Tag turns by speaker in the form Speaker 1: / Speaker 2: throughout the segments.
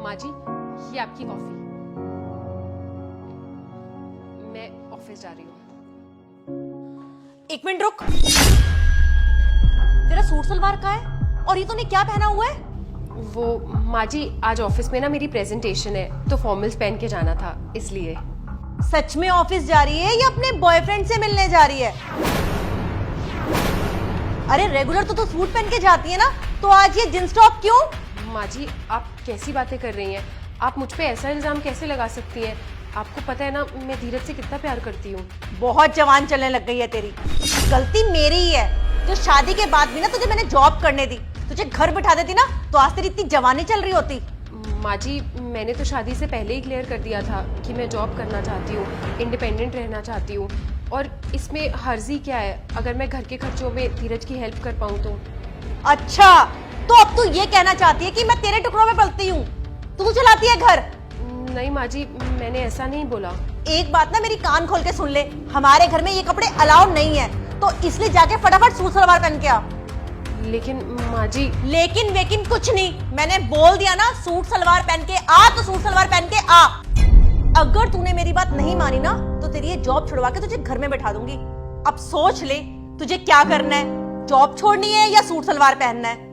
Speaker 1: माँ जी, ये आपकी कॉफी। मैं ऑफिस जा रही हूँ।
Speaker 2: एक मिनट रुक। तेरा सूट सलवार कहाँ है और ये तूने क्या पहना हुआ है?
Speaker 1: वो माँ जी, आज ऑफिस में ना मेरी प्रेजेंटेशन है तो फॉर्मल्स पहन के जाना था इसलिए।
Speaker 2: सच में ऑफिस जा रही है या अपने बॉयफ्रेंड से मिलने जा रही है? अरे रेगुलर तो तू सूट पहन के जाती है ना, तो आज ये जींस टॉप क्यों?
Speaker 1: माँ जी, आप कैसी बातें कर रही हैं? आप मुझ पे ऐसा इल्जाम कैसे लगा सकती हैं? आपको पता है ना मैं धीरज से कितना प्यार करती हूँ।
Speaker 2: बहुत जवान चलने लग गई है तेरी। गलती मेरी ही है। तो शादी के बाद भी ना तुझे मैंने जॉब करने दी, तुझे घर बिठा देती ना तो आज तेरी इतनी जवानी चल रही होती।
Speaker 1: माँ जी, मैंने तो शादी से पहले ही क्लियर कर दिया था कि मैं जॉब करना चाहती हूँ, इंडिपेंडेंट रहना चाहती हूँ। और इसमें हर्जी क्या है अगर मैं घर के खर्चों में धीरज की हेल्प कर पाऊँ तो।
Speaker 2: अच्छा, तो अब तू ये कहना चाहती है कि मैं तेरे टुकड़ों में पलती हूँ, तू चलाती है घर?
Speaker 1: नहीं माँ जी, मैंने ऐसा नहीं बोला।
Speaker 2: एक बात ना मेरी कान खोल के सुन ले, हमारे घर में ये कपड़े अलाउड नहीं है, तो इसलिए जाके फटाफट सूट सलवार पहन के आ।
Speaker 1: लेकिन माँ जी।
Speaker 2: लेकिन वेकिन कुछ नहीं, मैंने बोल दिया ना सूट सलवार पहन के आ तो सूट सलवार पहन के आ। अगर तूने मेरी बात नहीं मानी ना तो तेरी ये जॉब छुड़वा के तुझे घर में बैठा दूंगी। अब सोच ले तुझे क्या करना है, जॉब छोड़नी है या सूट सलवार पहनना है?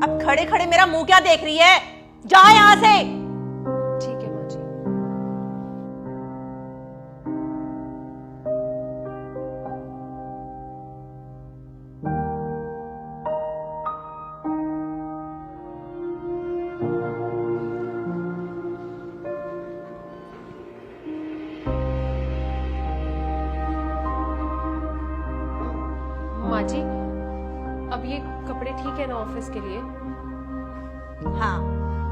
Speaker 2: अब खड़े खड़े मेरा मुंह क्या देख रही है, जा यहां से।
Speaker 1: ठीक है माँ जी। माँ जी, अब ये कपड़े ठीक है ना ऑफिस के लिए?
Speaker 2: हाँ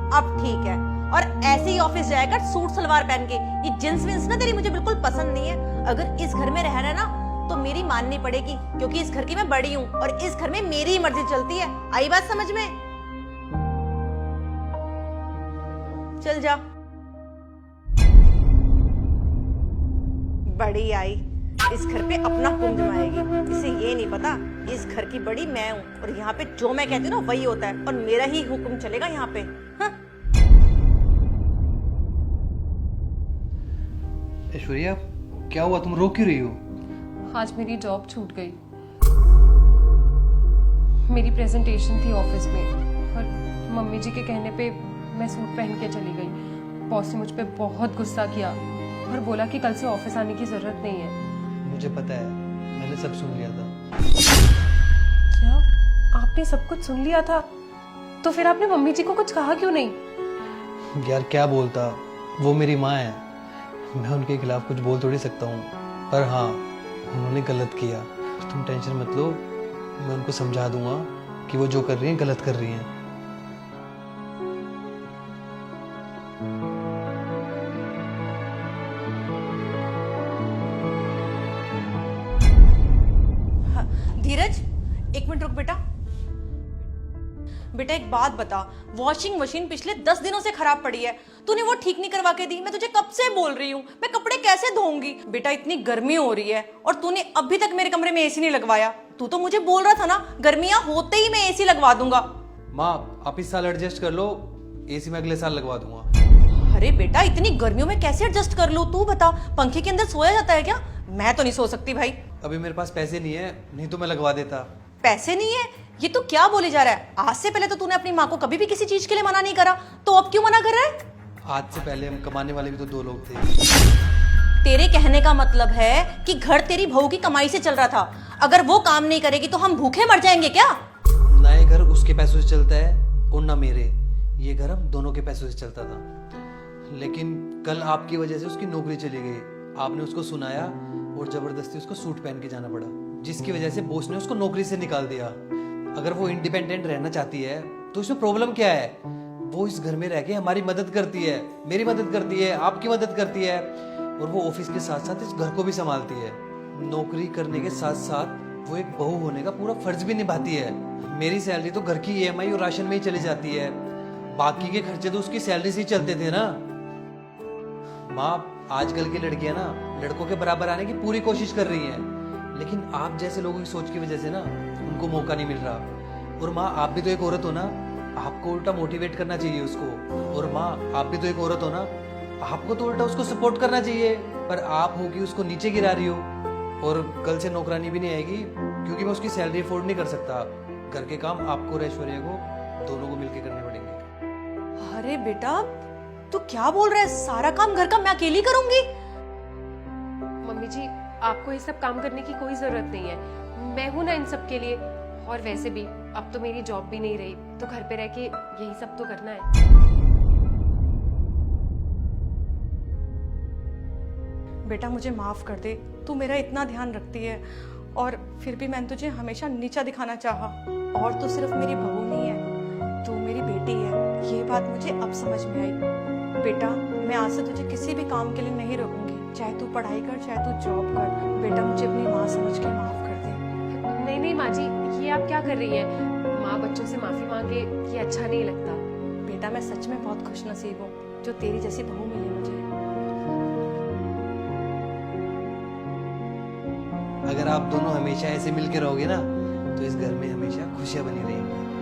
Speaker 2: अब ठीक है, और ऐसे ही ऑफिस जाएगा सूट सलवार पहन के। ये जींस विंस ना तेरी मुझे बिल्कुल पसंद नहीं है। अगर इस घर में रहना है ना तो मेरी माननी पड़ेगी, क्योंकि इस घर की मैं बड़ी हूँ और इस घर में मेरी ही मर्जी चलती है। आई बात समझ में? चल जा। बड़ी आई, इस घर पे अपना हुक्म जमाएगी। इसे ये नहीं पता इस घर की बड़ी मैं हूँ और यहाँ पे जो मैं कहती हूँ ना वही होता है और मेरा ही हुक्म चलेगा यहाँ पे। हाँ?
Speaker 3: ऐश्वर्या, क्या हुआ? तुम रो क्यों रही हो?
Speaker 1: आज मेरी जॉब छूट गई। मेरी प्रेजेंटेशन थी ऑफिस में और मम्मी जी के कहने पे मैं सूट पहन के चली गई। बॉस ने मुझ पे बहुत गुस्सा किया और बोला कि कल से ऑफिस आने की जरूरत नहीं है।
Speaker 3: मुझे पता है, मैंने सब सुन लिया था।
Speaker 1: क्या? आपने सब कुछ सुन लिया था? तो फिर आपने मम्मी जी को कुछ कहा क्यों नहीं?
Speaker 3: यार क्या बोलता, वो मेरी माँ है, मैं उनके खिलाफ कुछ बोल थोड़ी सकता हूँ। पर हाँ, उन्होंने गलत किया। तुम टेंशन मत लो, मैं उनको समझा दूंगा कि वो जो कर रही हैं गलत कर रही हैं।
Speaker 2: धीरज, एक मिनट रुक बेटा। बेटा एक बात बता, वॉशिंग मशीन पिछले 10 दिनों से खराब पड़ी है, तूने वो ठीक नहीं करवा के दी। मैं तुझे कब से बोल रही हूँ, मैं कपड़े कैसे धोऊंगी? बेटा इतनी गर्मी हो रही है और तूने अभी तक मेरे कमरे में एसी नहीं लगवाया। तू तो मुझे बोल रहा था ना गर्मियां होते ही मैं एसी लगवा दूंगा।
Speaker 3: माँ, आप इस साल एडजस्ट कर लो, एसी मैं अगले साल लगवा दूंगा।
Speaker 2: अरे बेटा इतनी गर्मियों में कैसे एडजस्ट कर लूं? तू बता, पंखे के अंदर सोया जाता है क्या? मैं तो नहीं सो सकती भाई।
Speaker 3: अभी मेरे पास पैसे नहीं है, नहीं तो मैं लगवा देता।
Speaker 2: पैसे नहीं है? ये तो क्या बोले जा रहा है? आज से पहले तो तूने अपनी माँ को कभी भी किसी चीज के लिए मना नहीं करा, तो अब क्यों मना कर रहा है?
Speaker 3: आज से पहले हम कमाने वाले भी तो 2 लोग थे।
Speaker 2: तेरे कहने का मतलब है कि घर तेरी बहू की कमाई से चल रहा था, अगर वो काम नहीं करेगी तो हम भूखे मर जाएंगे क्या?
Speaker 3: ना ये घर उसके पैसों से चलता है और ना मेरे, ये घर हम दोनों के पैसों से चलता था। लेकिन कल आपकी वजह से उसकी नौकरी चली गई, आपने उसको सुनाया और जबरदस्ती उसको सूट पहन के जाना पड़ा, जिसकी वजह से बॉस ने उसको नौकरी से निकाल दिया। अगर वो इंडिपेंडेंट रहना चाहती है तो इसमें प्रॉब्लम क्या है? वो इस घर में रह के हमारी मदद करती है, मेरी मदद करती है, आपकी मदद करती है, और वो ऑफिस के साथ साथ इस घर को भी संभालती है। नौकरी करने के साथ साथ वो एक बहू होने का पूरा फर्ज भी निभाती है। मेरी सैलरी तो घर की ईएमआई और राशन में ही चली जाती है, बाकी के खर्चे तो उसकी सैलरी से ही चलते थे ना। माँ, आजकल की लड़कियां ना लड़कों के बराबर आने की पूरी कोशिश कर रही हैं, लेकिन आप जैसे लोगों की सोच की वजह से ना उनको मौका नहीं मिल रहा। और माँ आप भी तो एक औरत हो ना, आपको उल्टा मोटिवेट करना चाहिए उसको। और माँ आप भी तो एक औरत हो ना, आपको तो उल्टा उसको सपोर्ट करना चाहिए। पर आप हो कि उसको नीचे गिरा रही हो। और कल से नौकरानी भी नहीं आएगी, क्योंकि मैं उसकी सैलरी अफोर्ड नहीं कर सकता। घर के काम आपको और ऐश्वर्या को दोनों को मिलके करने पड़ेंगे।
Speaker 2: अरे बेटा तू क्या बोल रहा है, सारा काम घर का मैं अकेली करूंगी?
Speaker 1: मम्मी जी, आपको ये सब काम करने की कोई जरूरत नहीं है, मैं हूं ना इन सब के लिए। और वैसे भी अब तो मेरी जॉब भी नहीं रही, तो घर पे रह के यही सब तो करना है।
Speaker 2: बेटा मुझे माफ कर दे, तू मेरा इतना ध्यान रखती है और फिर भी मैंने तुझे हमेशा नीचा दिखाना चाहा। और तू सिर्फ मेरी बहू नहीं है, तू मेरी बेटी है, ये बात मुझे अब समझ में आई। बेटा मैं आज से तुझे किसी भी काम के लिए नहीं रोकूंगी, चाहे तू पढ़ाई कर चाहे तू जॉब कर। बेटा मुझे अपनी माँ समझ के माफ कर दे।
Speaker 1: नहीं नहीं माँ जी, ये आप क्या कर रही हैं? माँ बच्चों से माफी मांगे ये अच्छा नहीं लगता।
Speaker 2: बेटा मैं सच में बहुत खुश नसीब हूँ जो तेरी जैसी बहू मिली मुझे।
Speaker 3: अगर आप दोनों हमेशा ऐसे मिलके रहोगे ना, तो इस घर में हमेशा खुशियां बनी रहेंगी।